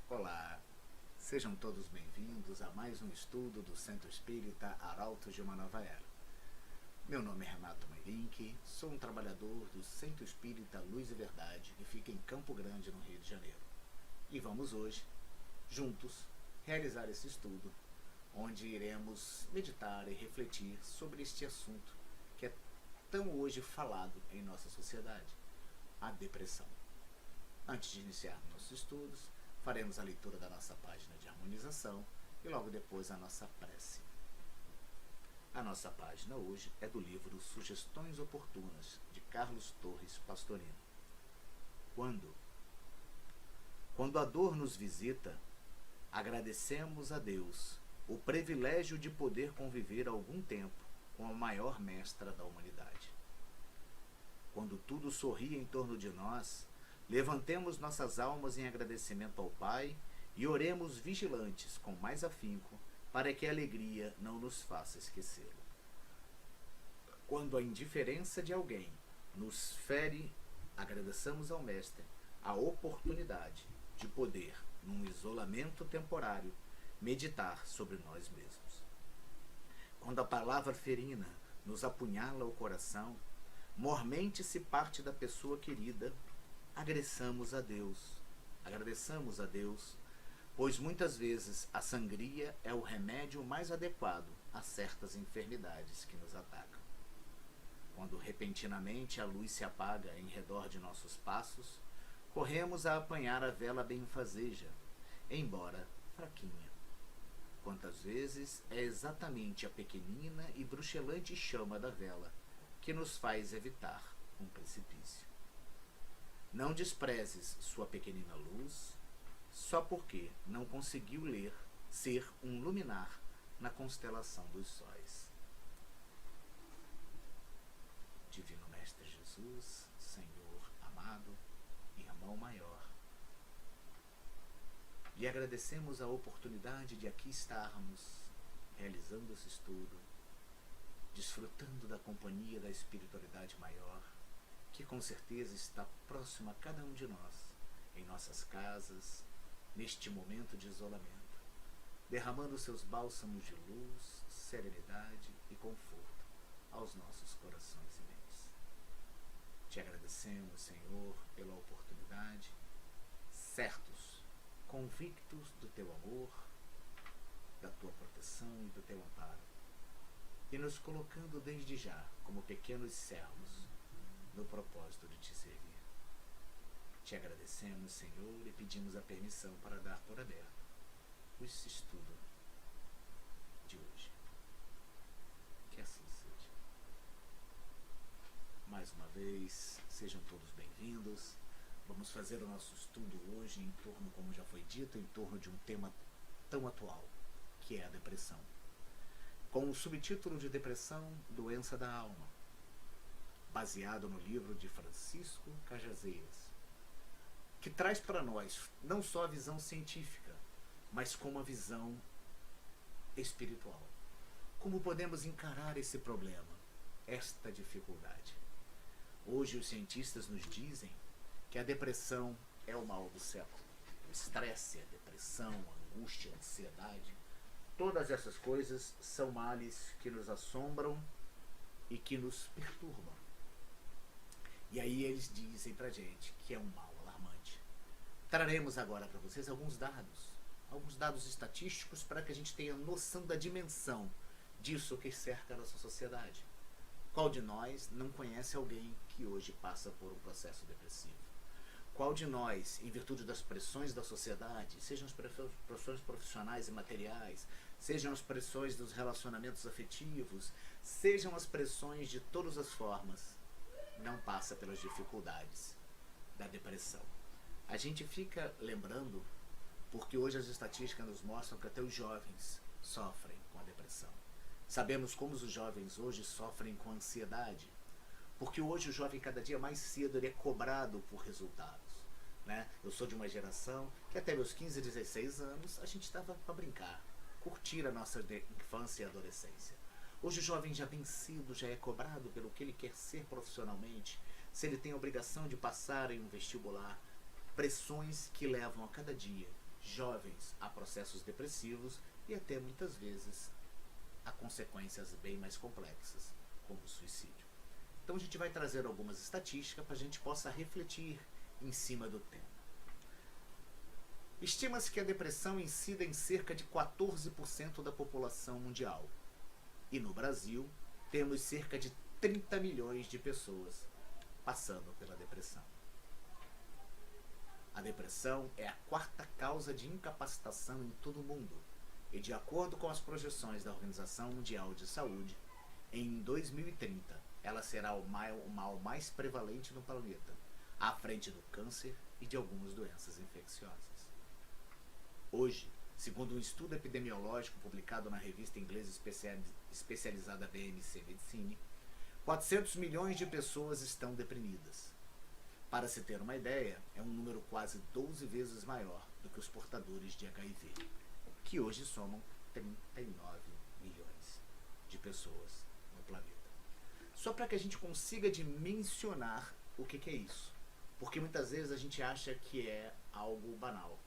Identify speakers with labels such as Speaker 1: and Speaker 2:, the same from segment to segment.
Speaker 1: Olá, sejam todos bem-vindos a mais um estudo do Centro Espírita Arautos de uma Nova Era. Meu nome é Renato Mairink, sou um trabalhador do Centro Espírita Luz e Verdade, que fica em Campo Grande, no Rio de Janeiro. E vamos hoje, juntos, realizar esse estudo, onde iremos meditar e refletir sobre este assunto que é tão hoje falado em nossa sociedade, a depressão. Antes de iniciar nossos estudos, faremos a leitura da nossa página de harmonização e logo depois a nossa prece. A nossa página hoje é do livro Sugestões Oportunas, de Carlos Torres Pastorino. Quando a dor nos visita, agradecemos a Deus o privilégio de poder conviver algum tempo com a maior mestra da humanidade. Quando tudo sorri em torno de nós, levantemos nossas almas em agradecimento ao Pai e oremos vigilantes com mais afinco para que a alegria não nos faça esquecê-lo. Quando a indiferença de alguém nos fere, agradeçamos ao Mestre a oportunidade de poder, num isolamento temporário, meditar sobre nós mesmos. Quando a palavra ferina nos apunhala o coração, mormente-se parte da pessoa querida, agradeçamos a Deus, pois muitas vezes a sangria é o remédio mais adequado a certas enfermidades que nos atacam. Quando repentinamente a luz se apaga em redor de nossos passos, corremos a apanhar a vela benfazeja, embora fraquinha. Quantas vezes é exatamente a pequenina e bruxelante chama da vela que nos faz evitar um precipício. Não desprezes sua pequenina luz, só porque não conseguiu ser um luminar na constelação dos sóis. Divino Mestre Jesus, Senhor amado, Irmão maior, lhe agradecemos a oportunidade de aqui estarmos, realizando esse estudo, desfrutando da companhia da espiritualidade maior, que com certeza está próximo a cada um de nós, em nossas casas, neste momento de isolamento, derramando seus bálsamos de luz, serenidade e conforto aos nossos corações e mentes. Te agradecemos, Senhor, pela oportunidade, certos, convictos do teu amor, da tua proteção e do teu amparo, e nos colocando desde já como pequenos servos no propósito de te servir. Te agradecemos, Senhor, e pedimos a permissão para dar por aberto esse estudo de hoje. Que assim seja. Mais uma vez, sejam todos bem-vindos. Vamos fazer o nosso estudo hoje em torno, como já foi dito, em torno de um tema tão atual, que é a depressão. Com o subtítulo de Depressão, Doença da Alma, baseado no livro de Francisco Cajazeiras, que traz para nós não só a visão científica, mas como a visão espiritual. Como podemos encarar esse problema, esta dificuldade? Hoje os cientistas nos dizem que a depressão é o mal do século. O estresse, a depressão, a angústia, a ansiedade, todas essas coisas são males que nos assombram e que nos perturbam. E aí eles dizem pra gente que é um mal alarmante. Traremos agora para vocês alguns dados estatísticos para que a gente tenha noção da dimensão disso que cerca a nossa sociedade. Qual de nós não conhece alguém que hoje passa por um processo depressivo? Qual de nós, em virtude das pressões da sociedade, sejam as pressões profissionais e materiais, sejam as pressões dos relacionamentos afetivos, sejam as pressões de todas as formas, não passa pelas dificuldades da depressão? A gente fica lembrando, porque hoje as estatísticas nos mostram que até os jovens sofrem com a depressão. Sabemos como os jovens hoje sofrem com ansiedade, porque hoje o jovem, cada dia mais cedo, ele é cobrado por resultados, né? Eu sou de uma geração que até meus 15, 16 anos a gente estava para brincar, curtir a nossa infância e adolescência. Hoje o jovem já bem cedo já é cobrado pelo que ele quer ser profissionalmente, se ele tem a obrigação de passar em um vestibular, pressões que levam a cada dia jovens a processos depressivos e até muitas vezes a consequências bem mais complexas, como o suicídio. Então a gente vai trazer algumas estatísticas para a gente possa refletir em cima do tema. Estima-se que a depressão incida em cerca de 14% da população mundial. E no Brasil, temos cerca de 30 milhões de pessoas passando pela depressão. A depressão é a quarta causa de incapacitação em todo o mundo. E de acordo com as projeções da Organização Mundial de Saúde, em 2030 ela será o mal mais prevalente no planeta, à frente do câncer e de algumas doenças infecciosas. Hoje, segundo um estudo epidemiológico publicado na revista inglesa especializada BMC Medicine, 400 milhões de pessoas estão deprimidas. Para se ter uma ideia, é um número quase 12 vezes maior do que os portadores de HIV, que hoje somam 39 milhões de pessoas no planeta. Só para que a gente consiga dimensionar o que é isso. Porque muitas vezes a gente acha que é algo banal.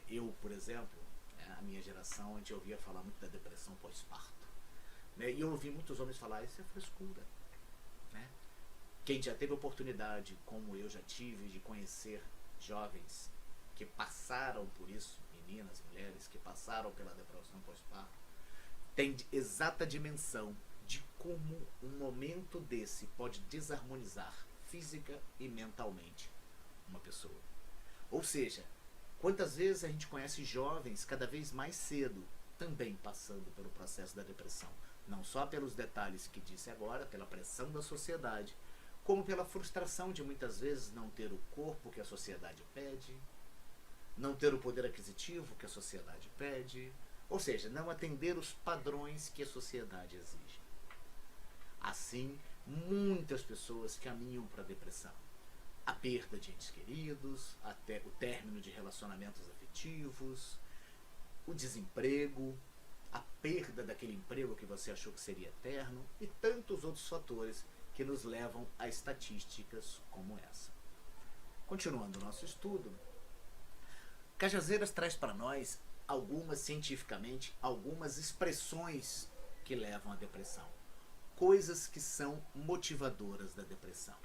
Speaker 1: Eu, por exemplo, a minha geração, a gente ouvia falar muito da depressão pós-parto. E eu ouvi muitos homens falar, isso é frescura. Quem já teve oportunidade, como eu já tive, de conhecer jovens que passaram por isso, meninas, mulheres que passaram pela depressão pós-parto, tem exata dimensão de como um momento desse pode desarmonizar física e mentalmente uma pessoa. Ou seja, quantas vezes a gente conhece jovens cada vez mais cedo também passando pelo processo da depressão, não só pelos detalhes que disse agora, pela pressão da sociedade, como pela frustração de muitas vezes não ter o corpo que a sociedade pede, não ter o poder aquisitivo que a sociedade pede, ou seja, não atender os padrões que a sociedade exige. Assim, muitas pessoas caminham para a depressão. A perda de entes queridos, até o término de relacionamentos afetivos, o desemprego, a perda daquele emprego que você achou que seria eterno e tantos outros fatores que nos levam a estatísticas como essa. Continuando o nosso estudo, Cajazeiras traz para nós cientificamente, algumas expressões que levam à depressão. Coisas que são motivadoras da depressão.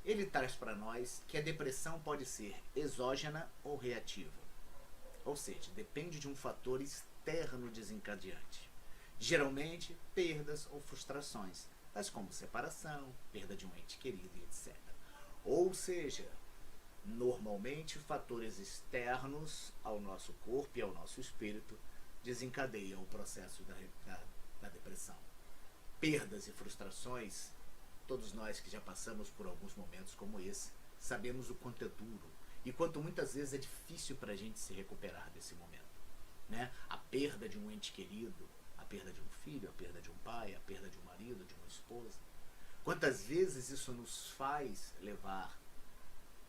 Speaker 1: Ele traz para nós que a depressão pode ser exógena ou reativa. Ou seja, depende de um fator externo desencadeante. Geralmente, perdas ou frustrações, tais como separação, perda de um ente querido e etc. Ou seja, normalmente fatores externos ao nosso corpo e ao nosso espírito desencadeiam o processo da depressão. Perdas e frustrações, todos nós que já passamos por alguns momentos como esse, sabemos o quanto é duro e quanto muitas vezes é difícil para a gente se recuperar desse momento. A perda de um ente querido, a perda de um filho, a perda de um pai, a perda de um marido, de uma esposa. Quantas vezes isso nos faz levar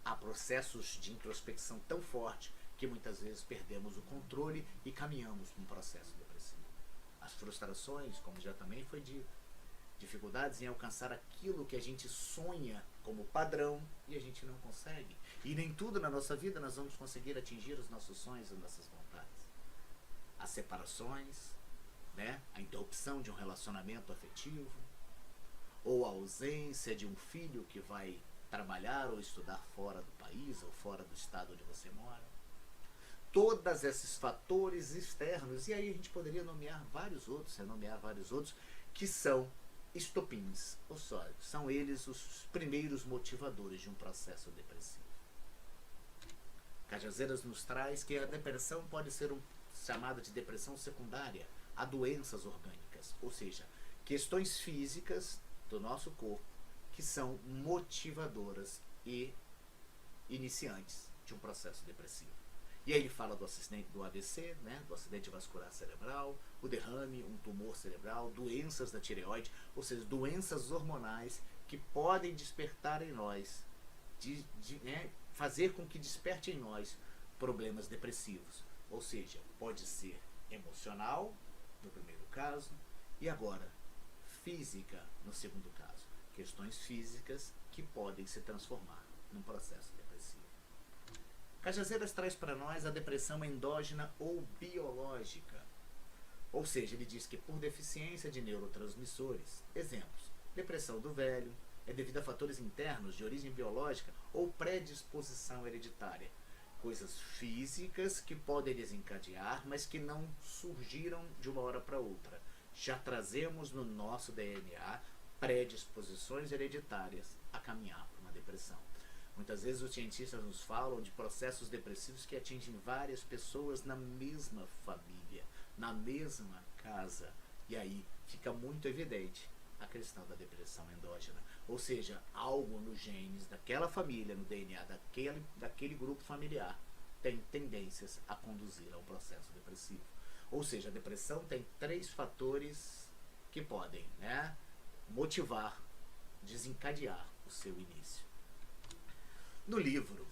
Speaker 1: a processos de introspecção tão forte que muitas vezes perdemos o controle e caminhamos para um processo depressivo. As frustrações, como já também foi dito, dificuldades em alcançar aquilo que a gente sonha como padrão e a gente não consegue. E nem tudo na nossa vida nós vamos conseguir atingir os nossos sonhos e nossas vontades. As separações, a interrupção de um relacionamento afetivo, ou a ausência de um filho que vai trabalhar ou estudar fora do país ou fora do estado onde você mora. Todos esses fatores externos, e aí a gente poderia renomear vários outros, que são estopins, ou seja, são eles os primeiros motivadores de um processo depressivo. Cajazeiras nos traz que a depressão pode ser chamada de depressão secundária a doenças orgânicas, ou seja, questões físicas do nosso corpo que são motivadoras e iniciantes de um processo depressivo. E aí ele fala do AVC, do acidente vascular cerebral, o derrame, um tumor cerebral, doenças da tireoide, ou seja, doenças hormonais que podem despertar em nós, fazer com que desperte em nós problemas depressivos. Ou seja, pode ser emocional, no primeiro caso, e agora física, no segundo caso. Questões físicas que podem se transformar num processo depressivo. Cajazeiras traz para nós a depressão endógena ou biológica. Ou seja, ele diz que por deficiência de neurotransmissores, exemplos, depressão do velho, é devido a fatores internos de origem biológica ou predisposição hereditária. Coisas físicas que podem desencadear, mas que não surgiram de uma hora para outra. Já trazemos no nosso DNA predisposições hereditárias a caminhar para uma depressão. Muitas vezes os cientistas nos falam de processos depressivos que atingem várias pessoas na mesma família, na mesma casa. E aí fica muito evidente a questão da depressão endógena. Ou seja, algo nos genes daquela família, no DNA daquele grupo familiar, tem tendências a conduzir ao processo depressivo. Ou seja, a depressão tem 3 fatores que podem, motivar, desencadear o seu início. No livro,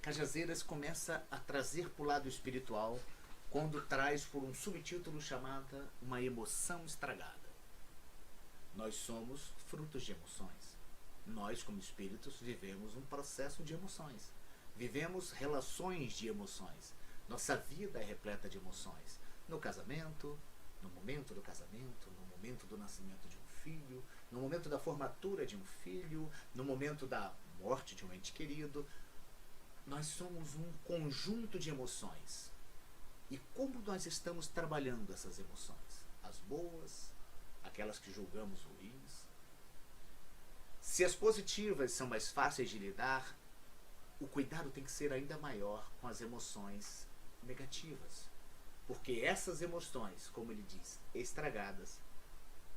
Speaker 1: Cajazeiras começa a trazer para o lado espiritual quando traz por um subtítulo chamado Uma Emoção Estragada. Nós somos frutos de emoções. Nós, como espíritos, vivemos um processo de emoções. Vivemos relações de emoções. Nossa vida é repleta de emoções. No casamento, no momento do casamento, no momento do nascimento de um filho, no momento da formatura de um filho, no momento da morte de um ente querido. Nós somos um conjunto de emoções. E como nós estamos trabalhando essas emoções? As boas, aquelas que julgamos ruins. Se as positivas são mais fáceis de lidar, o cuidado tem que ser ainda maior com as emoções negativas. Porque essas emoções, como ele diz, estragadas,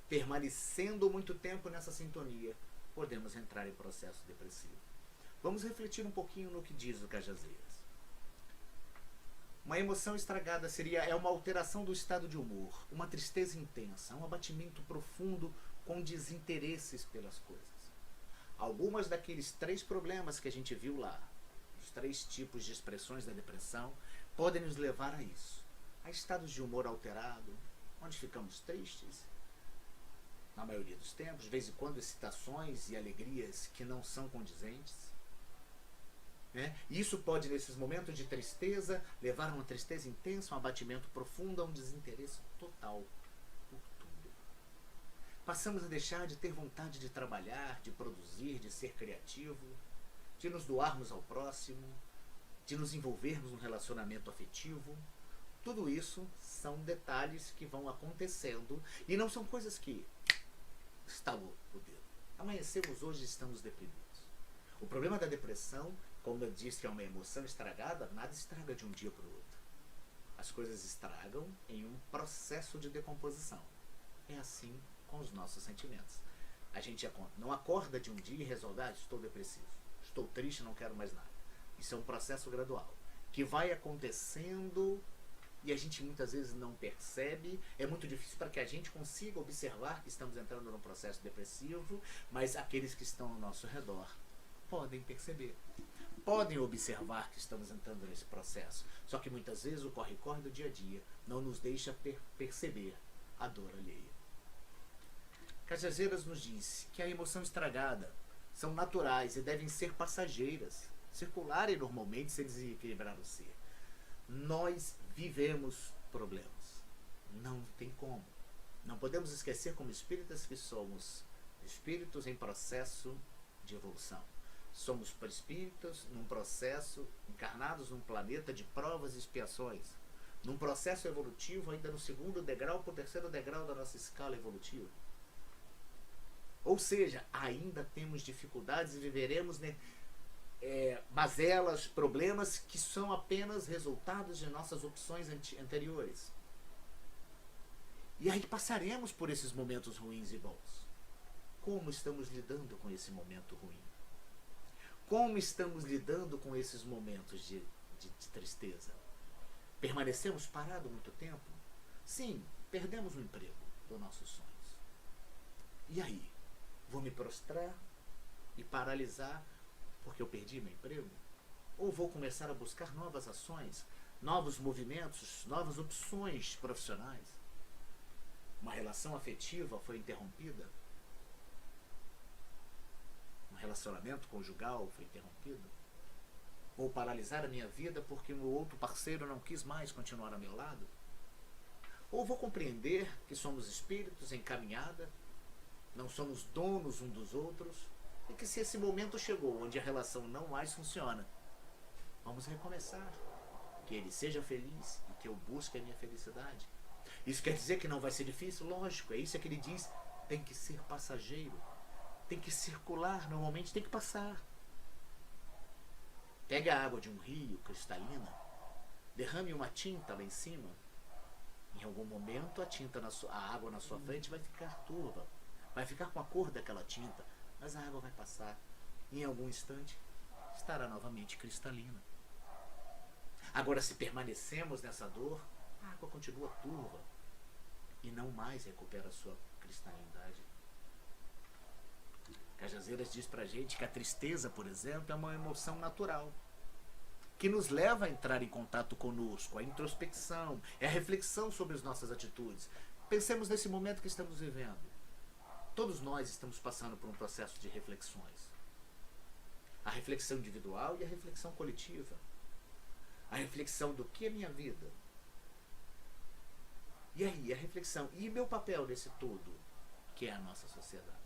Speaker 1: permanecendo muito tempo nessa sintonia, podemos entrar em processo depressivo. Vamos refletir um pouquinho no que diz o Cajazeiras. Uma emoção estragada é uma alteração do estado de humor, uma tristeza intensa, um abatimento profundo com desinteresses pelas coisas. Algumas daqueles 3 problemas que a gente viu lá, os 3 tipos de expressões da depressão, podem nos levar a isso. A estados de humor alterado, onde ficamos tristes, na maioria dos tempos, de vez em quando excitações e alegrias que não são condizentes. Isso pode, nesses momentos de tristeza, levar a uma tristeza intensa, um abatimento profundo, a um desinteresse total por tudo. Passamos a deixar de ter vontade de trabalhar, de produzir, de ser criativo, de nos doarmos ao próximo, de nos envolvermos num relacionamento afetivo. Tudo isso são detalhes que vão acontecendo e não são coisas que estalou o dedo. Amanhecemos hoje e estamos deprimidos. O problema da depressão, como eu disse que é uma emoção estragada, nada estraga de um dia para o outro. As coisas estragam em um processo de decomposição. É assim com os nossos sentimentos. A gente não acorda de um dia e resolve, estou depressivo, estou triste, não quero mais nada. Isso é um processo gradual, que vai acontecendo e a gente muitas vezes não percebe. É muito difícil para que a gente consiga observar que estamos entrando num processo depressivo, mas aqueles que estão ao nosso redor podem perceber, podem observar que estamos entrando nesse processo. Só que muitas vezes o corre-corre do dia a dia não nos deixa perceber a dor alheia. Cajazeiras nos diz que a emoção estragada são naturais e devem ser passageiras, circularem normalmente sem desequilibrar o ser. Nós vivemos problemas. Não tem como. Não podemos esquecer, como espíritas, que somos espíritos em processo de evolução. Somos espíritos num processo, encarnados num planeta de provas e expiações, num processo evolutivo ainda no 2º degrau para o 3º degrau da nossa escala evolutiva. Ou seja, ainda temos dificuldades e viveremos mazelas, problemas que são apenas resultados de nossas opções anteriores. E aí passaremos por esses momentos ruins e bons. Como estamos lidando com esse momento ruim? Como estamos lidando com esses momentos de tristeza? Permanecemos parados muito tempo? Sim, perdemos o emprego dos nossos sonhos. E aí? Vou me prostrar e paralisar porque eu perdi meu emprego? Ou vou começar a buscar novas ações, novos movimentos, novas opções profissionais? Uma relação afetiva foi interrompida? Um relacionamento conjugal foi interrompido? Vou paralisar a minha vida porque o outro parceiro não quis mais continuar ao meu lado? Ou vou compreender que somos espíritos em caminhada, não somos donos um dos outros, e que se esse momento chegou onde a relação não mais funciona, vamos recomeçar. Que ele seja feliz e que eu busque a minha felicidade. Isso quer dizer que não vai ser difícil? Lógico, é isso que ele diz. Tem que ser passageiro, tem que circular, normalmente tem que passar. Pegue a água de um rio cristalina, derrame uma tinta lá em cima. Em algum momento a água na sua frente vai ficar turva, vai ficar com a cor daquela tinta, mas a água vai passar. E em algum instante estará novamente cristalina. Agora, se permanecemos nessa dor, a água continua turva e não mais recupera a sua cristalinidade. Cajazeiras diz pra gente que a tristeza, por exemplo, é uma emoção natural, que nos leva a entrar em contato conosco, a introspecção, é a reflexão sobre as nossas atitudes. Pensemos nesse momento que estamos vivendo. Todos nós estamos passando por um processo de reflexões. A reflexão individual e a reflexão coletiva. A reflexão do que é minha vida. E aí, a reflexão, e meu papel nesse todo, que é a nossa sociedade.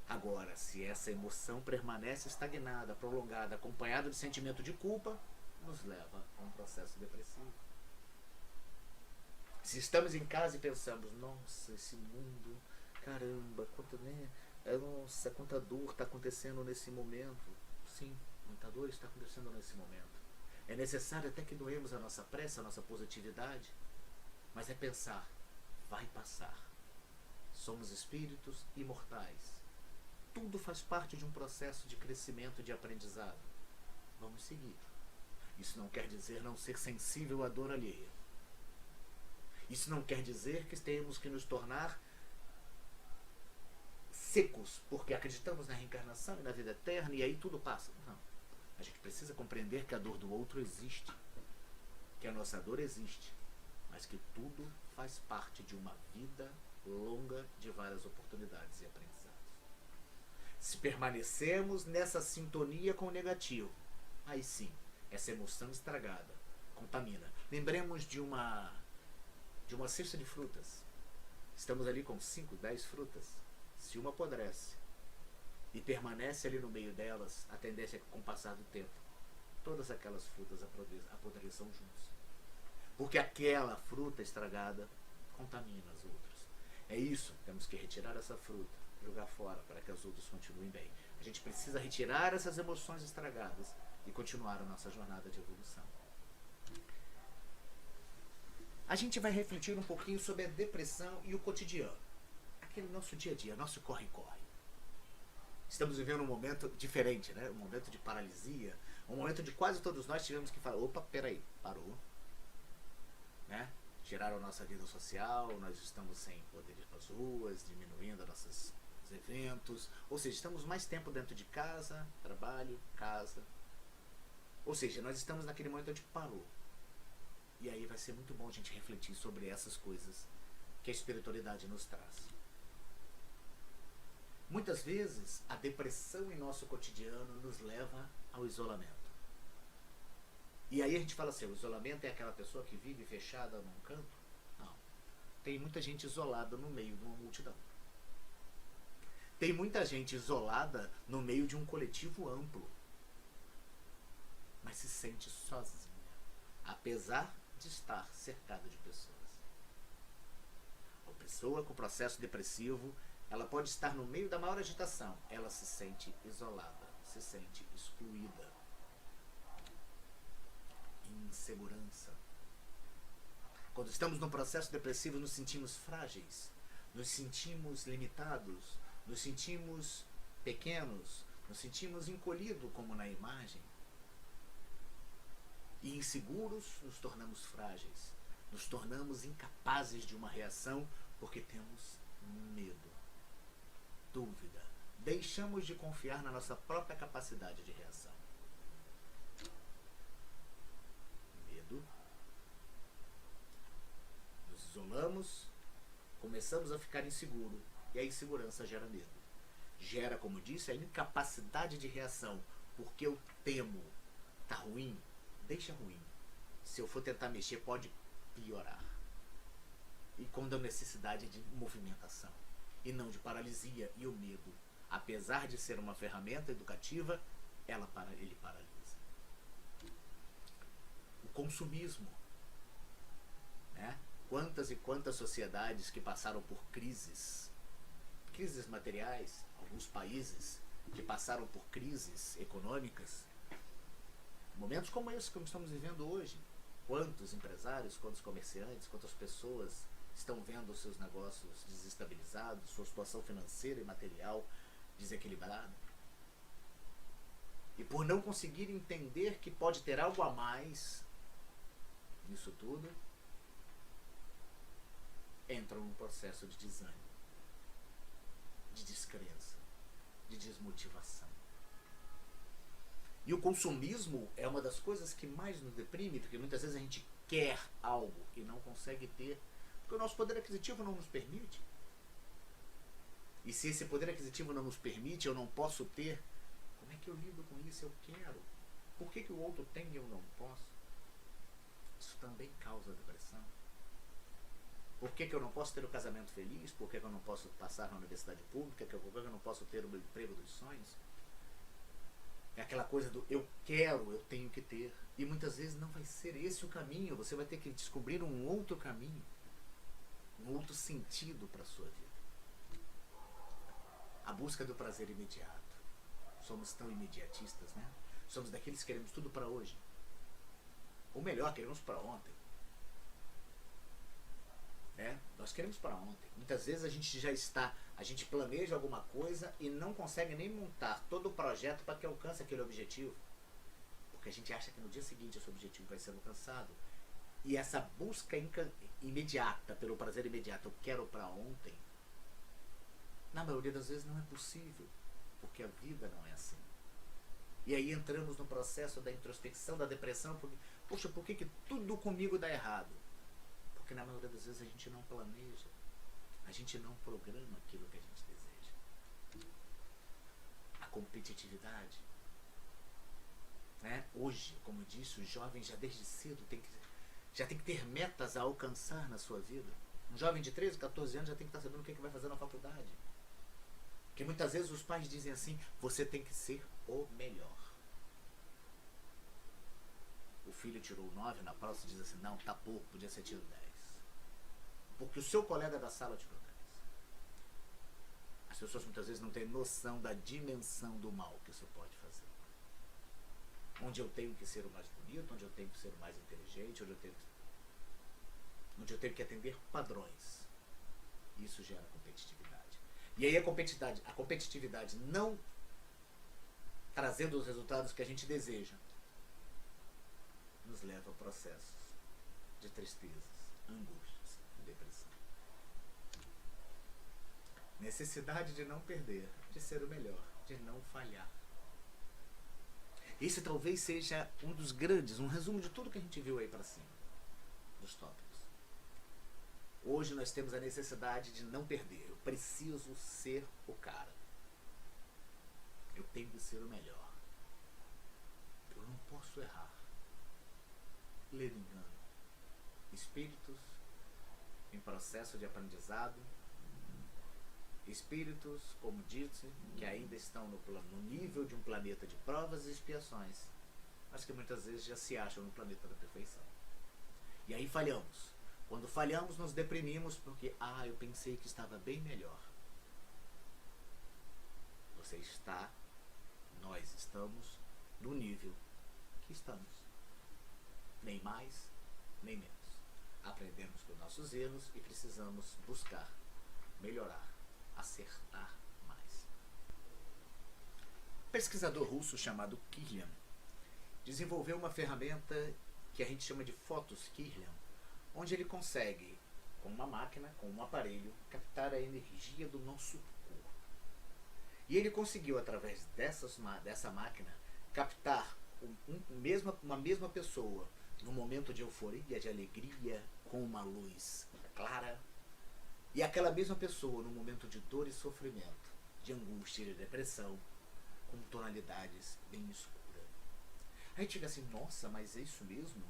Speaker 1: Agora, se essa emoção permanece estagnada, prolongada, acompanhada de sentimento de culpa, nos leva a um processo depressivo. Se estamos em casa e pensamos, nossa, esse mundo, caramba, nossa, quanta dor está acontecendo nesse momento. Sim, muita dor está acontecendo nesse momento. É necessário até que doemos a nossa pressa, a nossa positividade, mas é pensar, vai passar. Somos espíritos imortais. Tudo faz parte de um processo de crescimento e de aprendizado. Vamos seguir. Isso não quer dizer não ser sensível à dor alheia. Isso não quer dizer que temos que nos tornar secos, porque acreditamos na reencarnação e na vida eterna e aí tudo passa. Não. A gente precisa compreender que a dor do outro existe, que a nossa dor existe, mas que tudo faz parte de uma vida longa de várias oportunidades e aprendizados. Se permanecemos nessa sintonia com o negativo, aí sim, essa emoção estragada contamina. Lembremos de uma cesta de frutas. Estamos ali com 5, 10 frutas. Se uma apodrece e permanece ali no meio delas, a tendência é que com o passar do tempo, todas aquelas frutas apodreçam juntos. Porque aquela fruta estragada contamina as outras. É isso, temos que retirar essa fruta, jogar fora para que as outras continuem bem. A gente precisa retirar essas emoções estragadas e continuar a nossa jornada de evolução. A gente vai refletir um pouquinho sobre a depressão e o cotidiano. Aquele nosso dia a dia, nosso corre-corre. Estamos vivendo um momento diferente, né? Um momento de paralisia, um momento de quase todos nós tivemos que falar, opa, peraí, parou. Né? Tiraram a nossa vida social, nós estamos sem poder ir para as ruas, diminuindo nossos eventos, ou seja, estamos mais tempo dentro de casa, trabalho, casa. Ou seja, nós estamos naquele momento onde parou. E aí vai ser muito bom a gente refletir sobre essas coisas que a espiritualidade nos traz. Muitas vezes, a depressão em nosso cotidiano nos leva ao isolamento. E aí a gente fala assim, o isolamento é aquela pessoa que vive fechada num canto? Não. Tem muita gente isolada no meio de uma multidão. Tem muita gente isolada no meio de um coletivo amplo. Mas se sente sozinha, apesar de estar cercada de pessoas. A pessoa com processo depressivo, ela pode estar no meio da maior agitação, ela se sente isolada, se sente excluída. Insegurança. Quando estamos num processo depressivo, nos sentimos frágeis, nos sentimos limitados, nos sentimos pequenos, nos sentimos encolhidos, como na imagem. E inseguros, nos tornamos frágeis, nos tornamos incapazes de uma reação porque temos medo, dúvida. Deixamos de confiar na nossa própria capacidade de reação. Medo. Nos isolamos, começamos a ficar inseguro e a insegurança gera medo. Gera, como disse, a incapacidade de reação, porque eu temo, tá ruim, deixa ruim. Se eu for tentar mexer, pode piorar. E quando a necessidade de movimentação, e não de paralisia e o medo, apesar de ser uma ferramenta educativa, ele paralisa. O consumismo, né? Quantas e quantas sociedades que passaram por crises materiais, alguns países que passaram por crises econômicas, momentos como esse que estamos vivendo hoje. Quantos empresários, quantos comerciantes, quantas pessoas estão vendo os seus negócios desestabilizados, sua situação financeira e material desequilibrada. E por não conseguir entender que pode ter algo a mais nisso tudo, entram num processo de desânimo, de descrença, de desmotivação. E o consumismo é uma das coisas que mais nos deprime, porque muitas vezes a gente quer algo e não consegue ter, porque o nosso poder aquisitivo não nos permite. E se esse poder aquisitivo não nos permite, eu não posso ter, como é que eu lido com isso? Eu quero. Por que o outro tem e eu não posso? Isso também causa depressão. Por que eu não posso ter o casamento feliz? Por que eu não posso passar na universidade pública? Por que eu não posso ter o meu emprego dos sonhos? É aquela coisa do eu quero, eu tenho que ter. E muitas vezes não vai ser esse o caminho. Você vai ter que descobrir um outro caminho, um outro sentido para a sua vida. A busca do prazer imediato. Somos tão imediatistas, né? Somos daqueles que queremos tudo para hoje. Ou melhor, queremos para ontem. Nós queremos para ontem. Muitas vezes a gente planeja alguma coisa e não consegue nem montar todo o projeto para que alcance aquele objetivo. Porque a gente acha que no dia seguinte esse objetivo vai ser alcançado. E essa busca imediata, pelo prazer imediato, eu quero para ontem, na maioria das vezes não é possível. Porque a vida não é assim. E aí entramos no processo da introspecção, da depressão, porque, poxa, por que tudo comigo dá errado? Porque na maioria das vezes a gente não planeja, a gente não programa aquilo que a gente deseja. A competitividade. Hoje, como eu disse, os jovens já desde cedo já tem que ter metas a alcançar na sua vida. Um jovem de 13, 14 anos já tem que estar sabendo o que vai fazer na faculdade. Porque muitas vezes os pais dizem assim, você tem que ser o melhor. O filho tirou 9 na prova e diz assim, não, tá pouco, podia ser tido 10. Porque o seu colega da sala tirou 10. As pessoas muitas vezes não têm noção da dimensão do mal que isso pode fazer. Onde eu tenho que ser o mais bonito, onde eu tenho que ser o mais inteligente, onde eu tenho que atender padrões. Isso gera competitividade. E aí a competitividade não trazendo os resultados que a gente deseja, nos leva a processos de tristezas, angústias e depressão. Necessidade de não perder, de ser o melhor, de não falhar. Esse talvez seja um dos grandes, um resumo de tudo que a gente viu aí para cima, dos tópicos. Hoje nós temos a necessidade de não perder. Eu preciso ser o cara. Eu tenho que ser o melhor. Eu não posso errar. Ler engano. Espíritos em processo de aprendizado. Espíritos, como disse, que ainda estão no nível de um planeta de provas e expiações, mas que muitas vezes já se acham no planeta da perfeição. E aí falhamos. Quando falhamos, nos deprimimos porque, eu pensei que estava bem melhor. Você está, nós estamos no nível que estamos. Nem mais, nem menos. Aprendemos com nossos erros e precisamos buscar, melhorar, acertar mais. Um pesquisador russo chamado Kirlian desenvolveu uma ferramenta que a gente chama de fotos Kirlian, onde ele consegue, com uma máquina, com um aparelho, captar a energia do nosso corpo. E ele conseguiu, através dessa máquina, captar uma mesma pessoa num momento de euforia, de alegria, com uma luz clara, e aquela mesma pessoa num momento de dor e sofrimento, de angústia e de depressão, com tonalidades bem escuras. Aí a gente fica assim, nossa, mas é isso mesmo?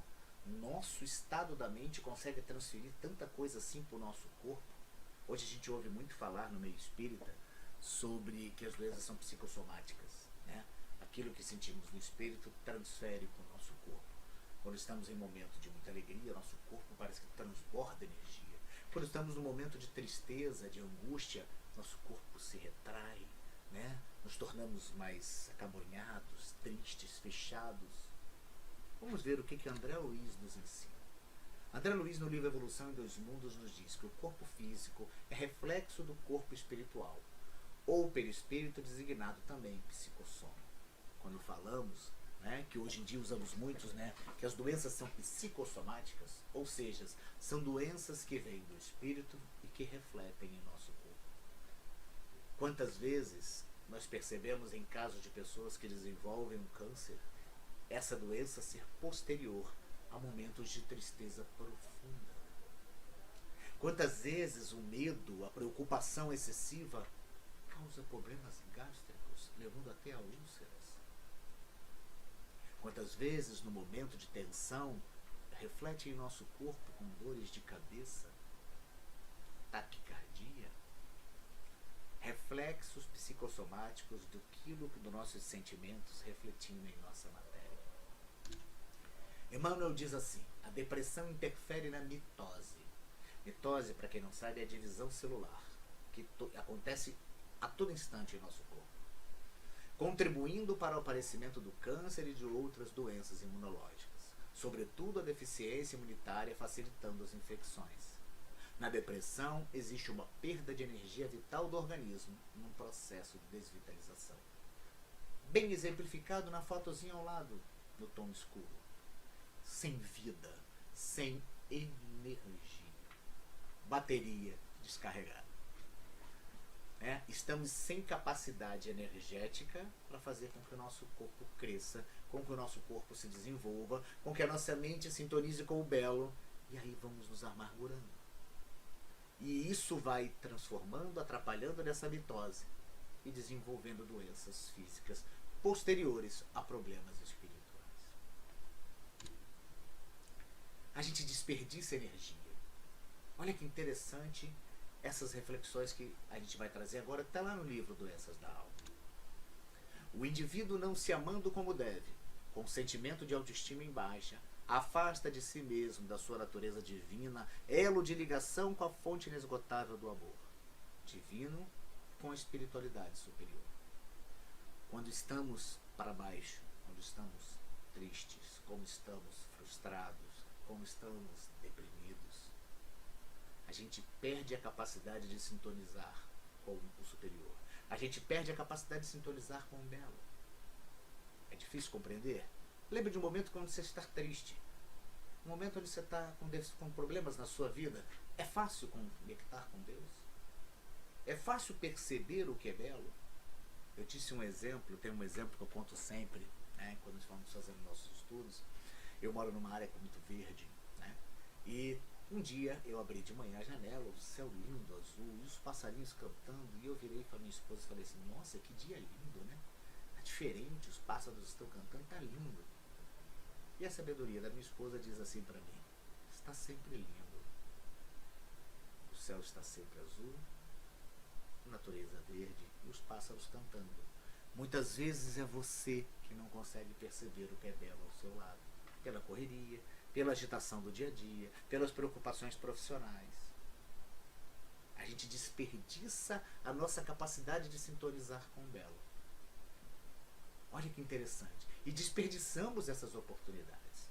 Speaker 1: Nosso estado da mente consegue transferir tanta coisa assim para o nosso corpo? Hoje a gente ouve muito falar no meio espírita sobre que as doenças são psicossomáticas, né? Aquilo que sentimos no espírito transfere para o nosso corpo. Quando estamos em momentos de muita alegria, nosso corpo parece que transborda energia. Quando estamos num momento de tristeza, de angústia, nosso corpo se retrai, né? Nos tornamos mais acabrunhados, tristes, fechados. Vamos ver o que André Luiz nos ensina. André Luiz, no livro Evolução em Dois Mundos, nos diz que o corpo físico é reflexo do corpo espiritual, ou perispírito, designado também psicossoma. Quando falamos, né, que hoje em dia usamos muitos, né, que as doenças são psicossomáticas, ou seja, são doenças que vêm do espírito e que refletem em nosso corpo. Quantas vezes nós percebemos em casos de pessoas que desenvolvem um câncer, essa doença ser posterior a momentos de tristeza profunda? Quantas vezes o medo, a preocupação excessiva causa problemas gástricos, levando até a úlceras? Quantas vezes no momento de tensão reflete em nosso corpo com dores de cabeça, taquicardia? Reflexos psicossomáticos dos nossos sentimentos refletindo em nossa matéria. Emmanuel diz assim: a depressão interfere na mitose. Mitose, para quem não sabe, é a divisão celular, que acontece a todo instante em nosso corpo, contribuindo para o aparecimento do câncer e de outras doenças imunológicas, sobretudo a deficiência imunitária facilitando as infecções. Na depressão, existe uma perda de energia vital do organismo num processo de desvitalização. Bem exemplificado na fotozinha ao lado, no tom escuro. Sem vida, sem energia. Bateria descarregada. Estamos sem capacidade energética para fazer com que o nosso corpo cresça, com que o nosso corpo se desenvolva, com que a nossa mente sintonize com o belo, e aí vamos nos amargurando. E isso vai transformando, atrapalhando nessa mitose e desenvolvendo doenças físicas posteriores a problemas espirituais. A gente desperdiça energia. Olha que interessante essas reflexões que a gente vai trazer agora, está lá no livro Doenças da Alma. O indivíduo não se amando como deve, com sentimento de autoestima em baixa, afasta de si mesmo, da sua natureza divina, elo de ligação com a fonte inesgotável do amor, divino com a espiritualidade superior. Quando estamos para baixo, quando estamos tristes, como estamos frustrados, como estamos deprimidos, a gente perde a capacidade de sintonizar com o superior. A gente perde a capacidade de sintonizar com o belo. É difícil compreender? Lembre de um momento quando você está triste. Um momento onde você está com problemas na sua vida. É fácil conectar com Deus? É fácil perceber o que é belo? Eu disse um exemplo, tem um exemplo que eu conto sempre, né, quando estamos fazendo nossos estudos. Eu moro numa área muito verde, né, e um dia eu abri de manhã a janela, o céu lindo, azul, e os passarinhos cantando, e eu virei para minha esposa e falei assim: nossa, que dia lindo, né? Tá diferente, os pássaros estão cantando, tá lindo. E a sabedoria da minha esposa diz assim para mim: está sempre lindo. O céu está sempre azul, a natureza verde e os pássaros cantando. Muitas vezes é você que não consegue perceber o que é belo ao seu lado, pela correria, pela agitação do dia a dia, pelas preocupações profissionais. A gente desperdiça a nossa capacidade de sintonizar com o belo. Olha que interessante. E desperdiçamos essas oportunidades.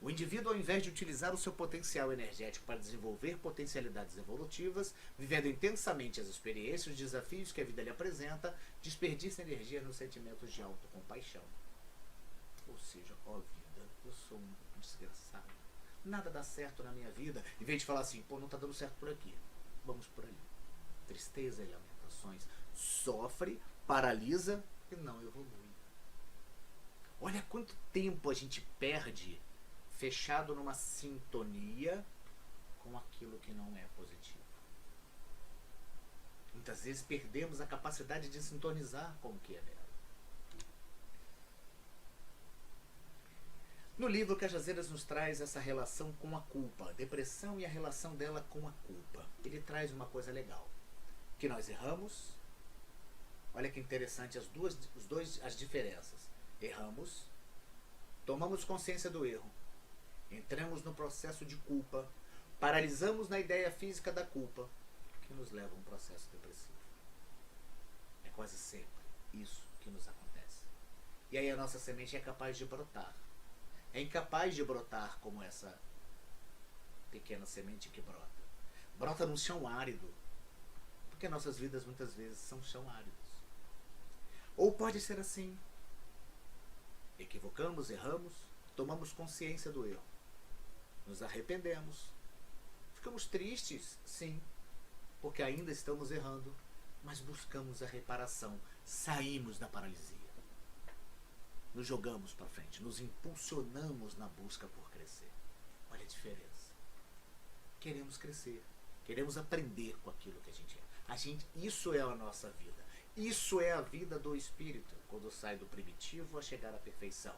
Speaker 1: O indivíduo, ao invés de utilizar o seu potencial energético para desenvolver potencialidades evolutivas, vivendo intensamente as experiências e os desafios que a vida lhe apresenta, desperdiça energia nos sentimentos de autocompaixão. Ou seja, ó vida, eu sou um desgraçado. Nada dá certo na minha vida. Em vez de falar assim, pô, não tá dando certo por aqui, vamos por ali. Tristeza e lamentações. Sofre, paralisa e não evolui. Olha quanto tempo a gente perde fechado numa sintonia com aquilo que não é positivo. Muitas vezes perdemos a capacidade de sintonizar com o que é nela. No livro, Cajazeiras nos traz essa relação com a culpa, a depressão e a relação dela com a culpa. Ele traz uma coisa legal, que nós erramos. Olha que interessante as diferenças. Erramos, tomamos consciência do erro, entramos no processo de culpa, paralisamos na ideia física da culpa, que nos leva a um processo depressivo. É quase sempre isso que nos acontece. E aí a nossa semente é capaz de brotar. É incapaz de brotar como essa pequena semente que brota. Brota num chão árido, porque nossas vidas muitas vezes são chão áridos. Ou pode ser assim: equivocamos, erramos, tomamos consciência do erro, nos arrependemos, ficamos tristes, sim, porque ainda estamos errando, mas buscamos a reparação, saímos da paralisia, nos jogamos para frente, nos impulsionamos na busca por crescer. Olha a diferença. Queremos crescer, queremos aprender com aquilo que a gente é. Isso é a nossa vida. Isso é a vida do espírito, quando sai do primitivo a chegar à perfeição,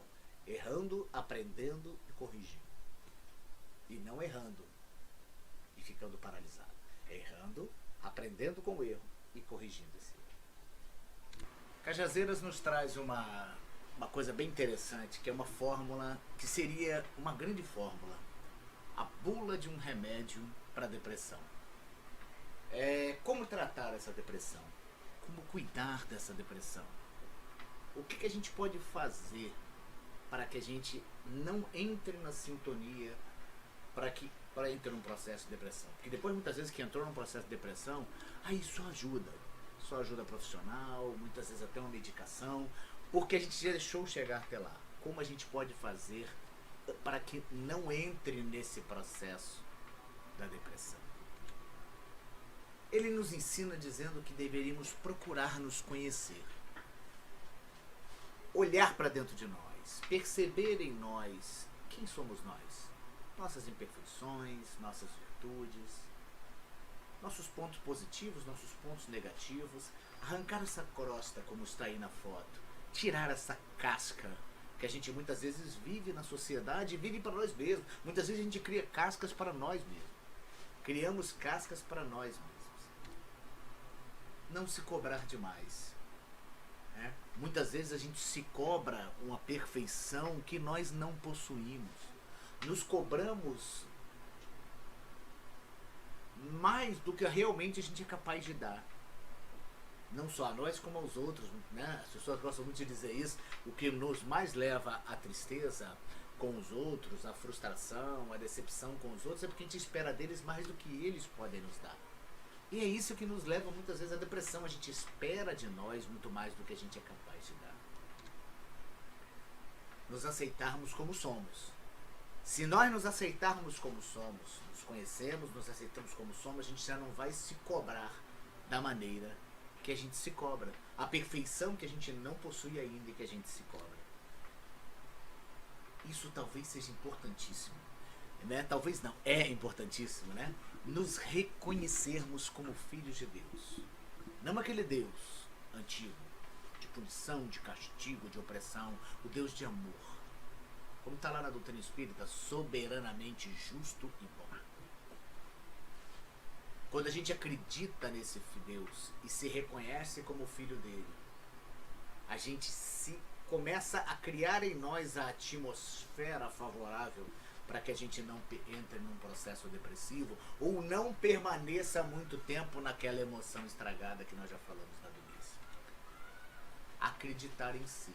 Speaker 1: errando, aprendendo e corrigindo. E não errando e ficando paralisado. Errando, aprendendo com o erro e corrigindo esse erro. Cajazeiras nos traz uma coisa bem interessante, que é uma fórmula que seria uma grande fórmula. A bula de um remédio para a depressão. Como tratar essa depressão? Como cuidar dessa depressão? O que a gente pode fazer para que a gente não entre na sintonia para entrar num processo de depressão? Porque depois, muitas vezes, que entrou num processo de depressão, aí só ajuda. Só ajuda profissional, muitas vezes até uma medicação, porque a gente já deixou chegar até lá. Como a gente pode fazer para que não entre nesse processo da depressão? Ele nos ensina dizendo que deveríamos procurar nos conhecer, olhar para dentro de nós, perceber em nós quem somos nós, nossas imperfeições, nossas virtudes, nossos pontos positivos, nossos pontos negativos, arrancar essa crosta como está aí na foto, tirar essa casca que a gente muitas vezes vive na sociedade e vive para nós mesmos. Muitas vezes a gente cria cascas para nós mesmos. Criamos cascas para nós mesmos. Não se cobrar demais. Muitas vezes a gente se cobra uma perfeição que nós não possuímos. Nos cobramos mais do que realmente a gente é capaz de dar. Não só a nós, como aos outros, né? As pessoas gostam muito de dizer isso. O que nos mais leva à tristeza com os outros, à frustração, à decepção com os outros, é porque a gente espera deles mais do que eles podem nos dar. E é isso que nos leva muitas vezes à depressão. A gente espera de nós muito mais do que a gente é capaz de dar. Nos aceitarmos como somos. Se nós nos aceitarmos como somos, nos conhecemos, nos aceitamos como somos, a gente já não vai se cobrar da maneira que a gente se cobra. A perfeição que a gente não possui ainda e que a gente se cobra. Isso talvez seja importantíssimo. Talvez não, é importantíssimo, né? Nos reconhecermos como filhos de Deus. Não aquele Deus antigo, de punição, de castigo, de opressão, o Deus de amor. Como está lá na doutrina espírita, soberanamente justo e bom. Quando a gente acredita nesse Deus e se reconhece como filho dele, a gente começa a criar em nós a atmosfera favorável para que a gente não entre num processo depressivo ou não permaneça muito tempo naquela emoção estragada que nós já falamos na início. Acreditar em si.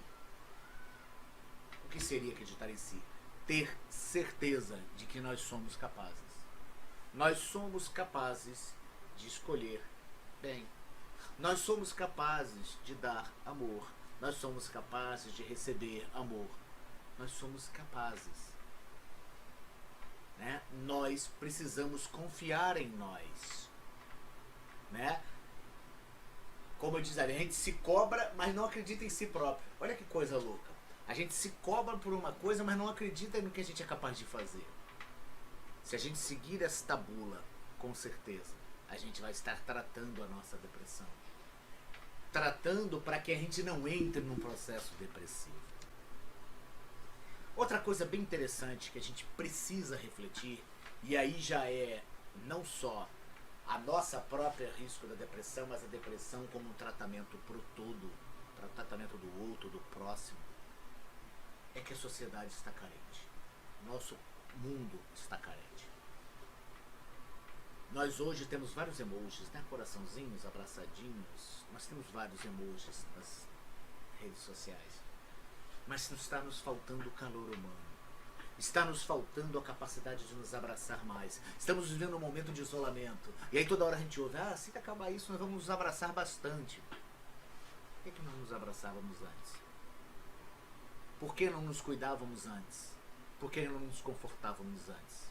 Speaker 1: O que seria acreditar em si? Ter certeza de que nós somos capazes. Nós somos capazes de escolher bem. Nós somos capazes de dar amor. Nós somos capazes de receber amor. Nós somos capazes. Nós precisamos confiar em nós. Como eu disse, a gente se cobra, mas não acredita em si próprio. Olha que coisa louca. A gente se cobra por uma coisa, mas não acredita no que a gente é capaz de fazer. Se a gente seguir esta bula, com certeza, a gente vai estar tratando a nossa depressão. Tratando para que a gente não entre num processo depressivo. Outra coisa bem interessante que a gente precisa refletir, e aí já é não só a nossa própria risco da depressão, mas a depressão como um tratamento para o todo, para o tratamento do outro, do próximo, é que a sociedade está carente. Nosso mundo está carente. Nós hoje temos vários emojis, né? Coraçãozinhos, abraçadinhos. Nós temos vários emojis nas redes sociais. Mas está nos faltando o calor humano. Está nos faltando a capacidade de nos abraçar mais. Estamos vivendo um momento de isolamento. E aí toda hora a gente ouve, assim que acabar isso nós vamos nos abraçar bastante. Por que nós nos abraçávamos antes? Por que não nos cuidávamos antes? Por que não nos confortávamos antes?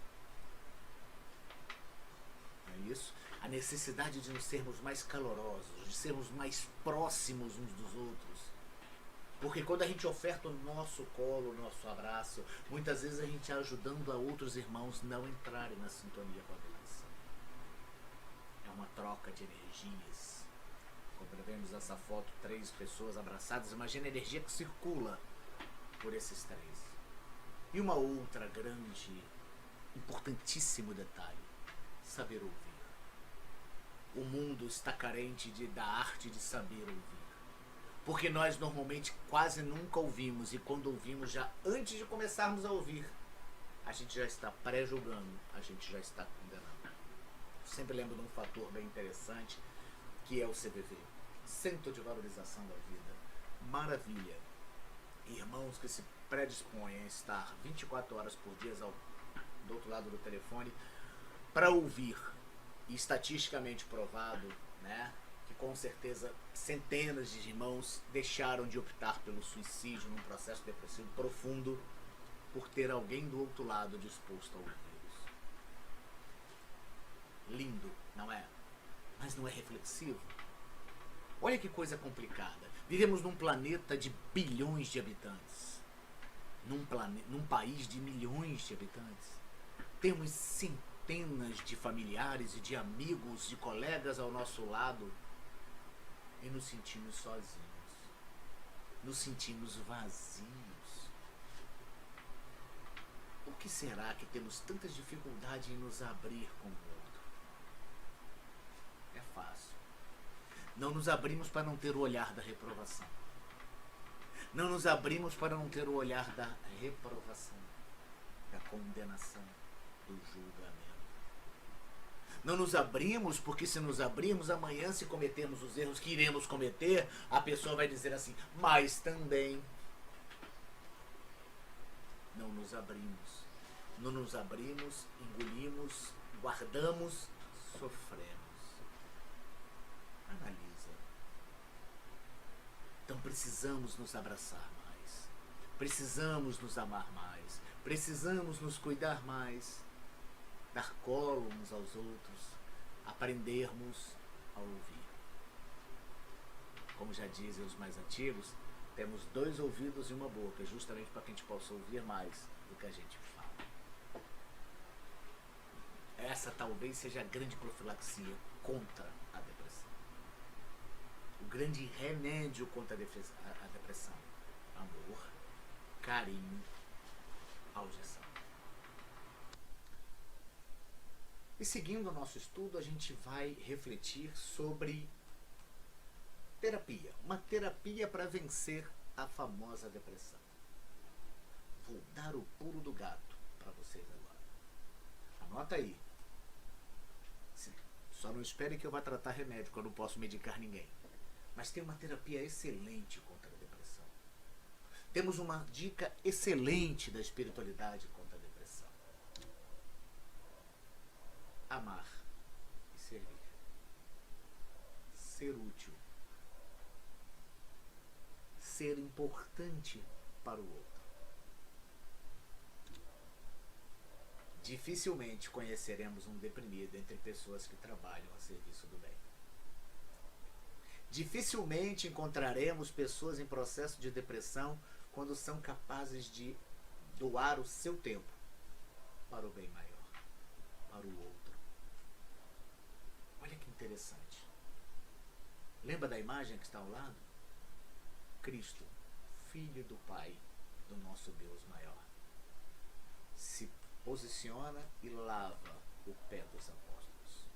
Speaker 1: Isso, a necessidade de nos sermos mais calorosos, de sermos mais próximos uns dos outros. Porque quando a gente oferta o nosso colo, o nosso abraço, muitas vezes a gente está ajudando a outros irmãos não entrarem na sintonia com a depressão. É uma troca de energias. Quando vemos essa foto, 3 pessoas abraçadas, imagina a energia que circula por esses 3. E uma outra grande, importantíssimo detalhe: saber ouvir. O mundo está carente da arte de saber ouvir. Porque nós normalmente quase nunca ouvimos, e quando ouvimos, já antes de começarmos a ouvir, a gente já está pré-julgando, a gente já está condenando. Eu sempre lembro de um fator bem interessante, que é o CVV, Centro de Valorização da Vida. Maravilha. Irmãos que se predispõem a estar 24 horas por dia do outro lado do telefone para ouvir, e estatisticamente provado, né, que com certeza centenas de irmãos deixaram de optar pelo suicídio num processo depressivo profundo por ter alguém do outro lado disposto a ouvi-los. Lindo, não é? Mas não é reflexivo? Olha que coisa complicada. Vivemos num planeta de bilhões de habitantes. Num país de milhões de habitantes. Temos centenas de familiares e de amigos, de colegas ao nosso lado, e nos sentimos sozinhos, nos sentimos vazios. Por que será que temos tanta dificuldade em nos abrir com o outro? É fácil. Não nos abrimos para não ter o olhar da reprovação. Não nos abrimos para não ter o olhar da reprovação, da condenação, do julgamento. Não nos abrimos porque, se nos abrirmos, amanhã, se cometermos os erros que iremos cometer, a pessoa vai dizer assim, mas também. Não nos abrimos. Não nos abrimos, engolimos, guardamos, sofremos. Analisa. Então precisamos nos abraçar mais. Precisamos nos amar mais. Precisamos nos cuidar mais. Dar colo uns aos outros, aprendermos a ouvir. Como já dizem os mais antigos, temos 2 ouvidos e uma boca, justamente para que a gente possa ouvir mais do que a gente fala. Essa talvez seja a grande profilaxia contra a depressão. O grande remédio contra a depressão: amor, carinho, audição. E seguindo o nosso estudo, a gente vai refletir sobre terapia. Uma terapia para vencer a famosa depressão. Vou dar o pulo do gato para vocês agora. Anota aí. Só não espere que eu vá tratar remédio, que eu não posso medicar ninguém. Mas tem uma terapia excelente contra a depressão. Temos uma dica excelente da espiritualidade contra a depressão. Amar e servir. Ser útil. Ser importante para o outro. Dificilmente conheceremos um deprimido entre pessoas que trabalham a serviço do bem. Dificilmente encontraremos pessoas em processo de depressão quando são capazes de doar o seu tempo para o bem maior, para o outro. Olha interessante. Lembra da imagem que está ao lado? Cristo, Filho do Pai, do nosso Deus maior, se posiciona e lava o pé dos apóstolos,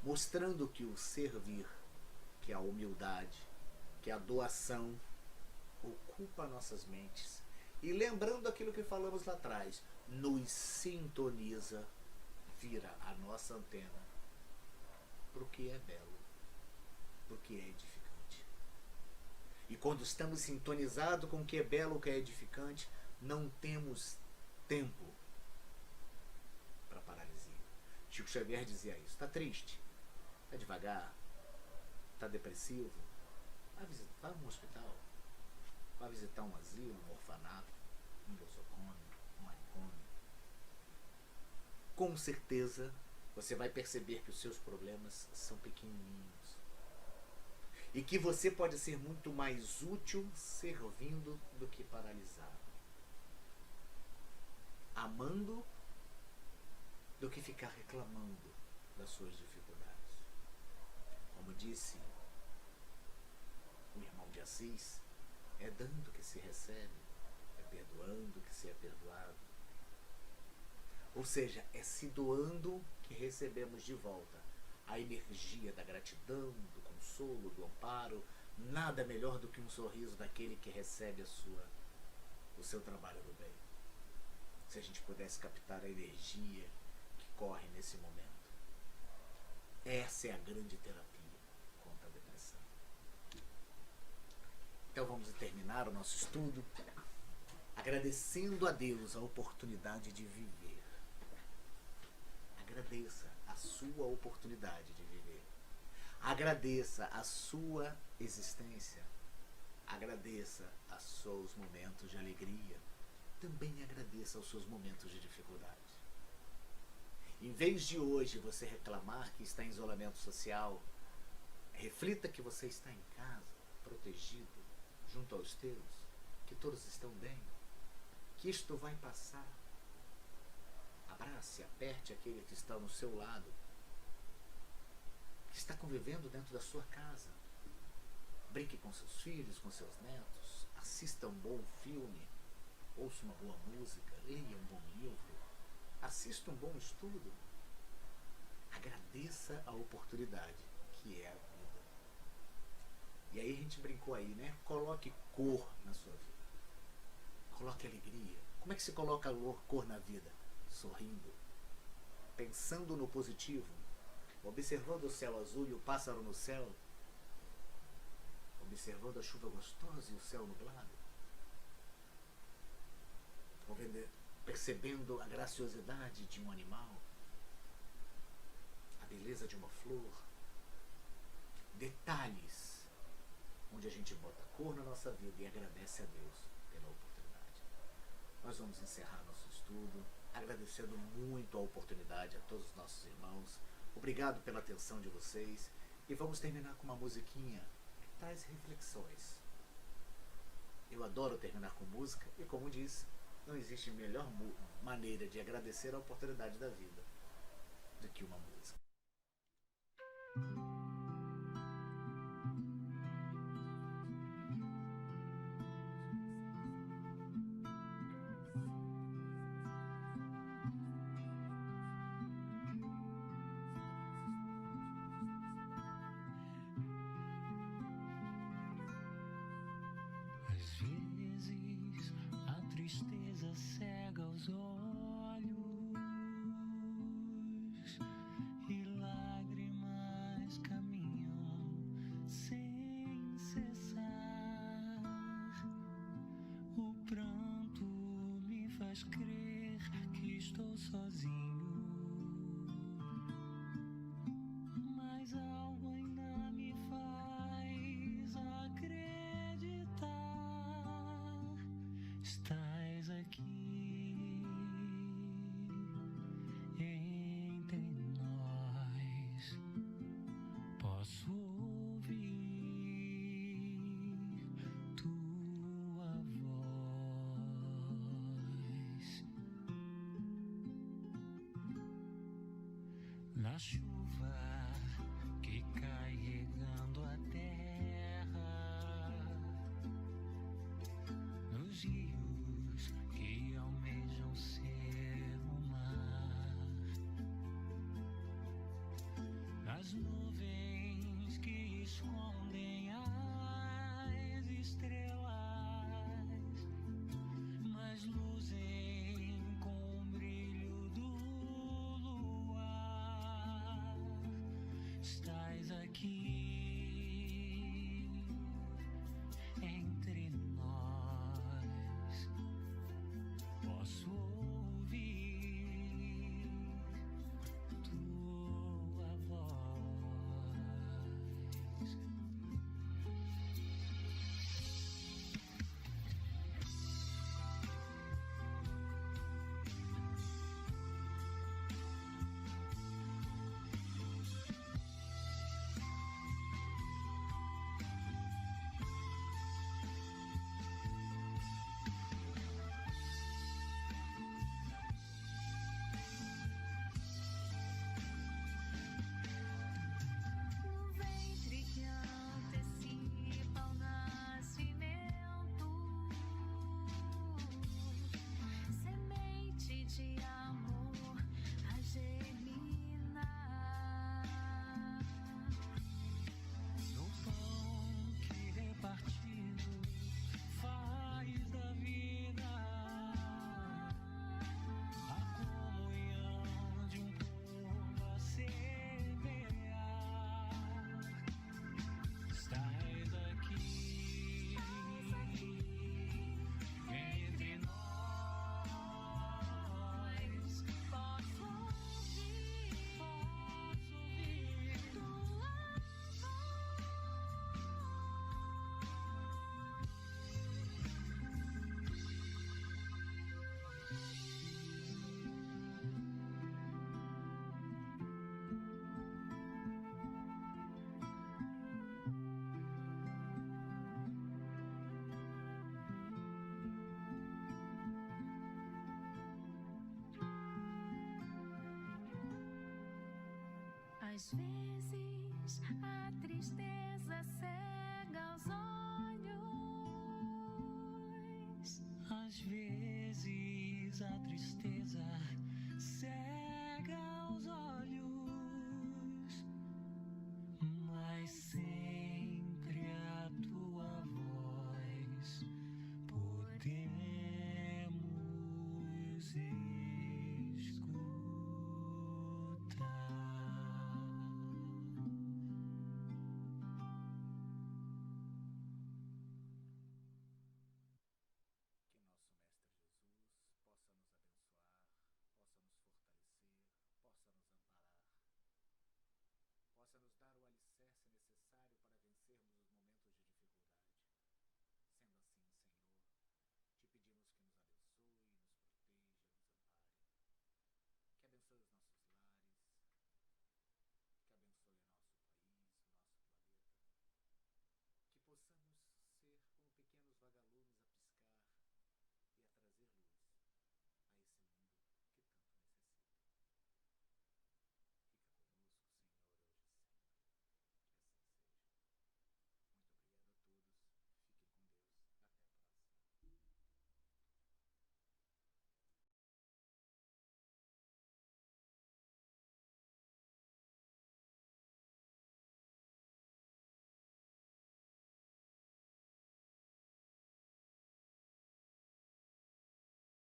Speaker 1: mostrando que o servir, que a humildade, que a doação ocupa nossas mentes, e lembrando aquilo que falamos lá atrás, nos sintoniza, vira a nossa antena para o que é belo, para o que é edificante. E quando estamos sintonizados com o que é belo, o que é edificante, não temos tempo para paralisia. Chico Xavier dizia isso. Está triste? Está devagar? Está depressivo? Vá a um hospital. Vá visitar um asilo, um orfanato, um nosocômio, um manicômio. Com certeza você vai perceber que os seus problemas são pequenininhos e que você pode ser muito mais útil servindo do que paralisado, amando do que ficar reclamando das suas dificuldades. Como disse o irmão de Assis, é dando que se recebe, é perdoando que se é perdoado. Ou seja, é se doando que recebemos de volta a energia da gratidão, do consolo, do amparo. Nada melhor do que um sorriso daquele que recebe o seu trabalho do bem. Se a gente pudesse captar a energia que corre nesse momento. Essa é a grande terapia contra a depressão. Então vamos terminar o nosso estudo agradecendo a Deus a oportunidade de viver. Agradeça a sua oportunidade de viver. Agradeça a sua existência. Agradeça aos seus momentos de alegria. Também agradeça aos seus momentos de dificuldade. Em vez de hoje você reclamar que está em isolamento social, reflita que você está em casa, protegido, junto aos teus, que todos estão bem, que isto vai passar. Abrace, aperte aquele que está no seu lado, que está convivendo dentro da sua casa. Brinque com seus filhos, com seus netos, assista um bom filme, ouça uma boa música, leia um bom livro, assista um bom estudo. Agradeça a oportunidade que é a vida. E aí a gente brincou aí, né? Coloque cor na sua vida. Coloque alegria. Como é que se coloca cor na vida? Sorrindo, pensando no positivo, observando o céu azul e o pássaro no céu, observando a chuva gostosa e o céu nublado, percebendo a graciosidade de um animal, a beleza de uma flor, detalhes onde a gente bota cor na nossa vida e agradece a Deus pela oportunidade. Nós vamos encerrar nosso estudo agradecendo muito a oportunidade a todos os nossos irmãos. Obrigado pela atenção de vocês. E vamos terminar com uma musiquinha que traz reflexões. Eu adoro terminar com música e, como disse, não existe melhor maneira de agradecer a oportunidade da vida do que uma música.
Speaker 2: Às vezes a tristeza cega os olhos e lágrimas caminham sem cessar. O pranto me faz crer que estou sozinho, mas algo ainda me faz acreditar. Estás aqui entre nós, posso ouvir tua voz. Na chuva chuva que cai regando a terra, nos rios que almejam ser o mar, nas nuvens que escondem as estrelas, mas luzem com o brilho do luar. Estás aqui entre nós, posso ouvir tua voz.
Speaker 3: No ventre que antecipa o nascimento, semente de amor a germinar.
Speaker 2: No pão que repartido faz da vida a comunhão de um povo a semear. Estás aqui entre nós,
Speaker 3: Posso ouvir tua voz. Às vezes a tristeza cega os olhos.
Speaker 2: às vezes a tristeza cega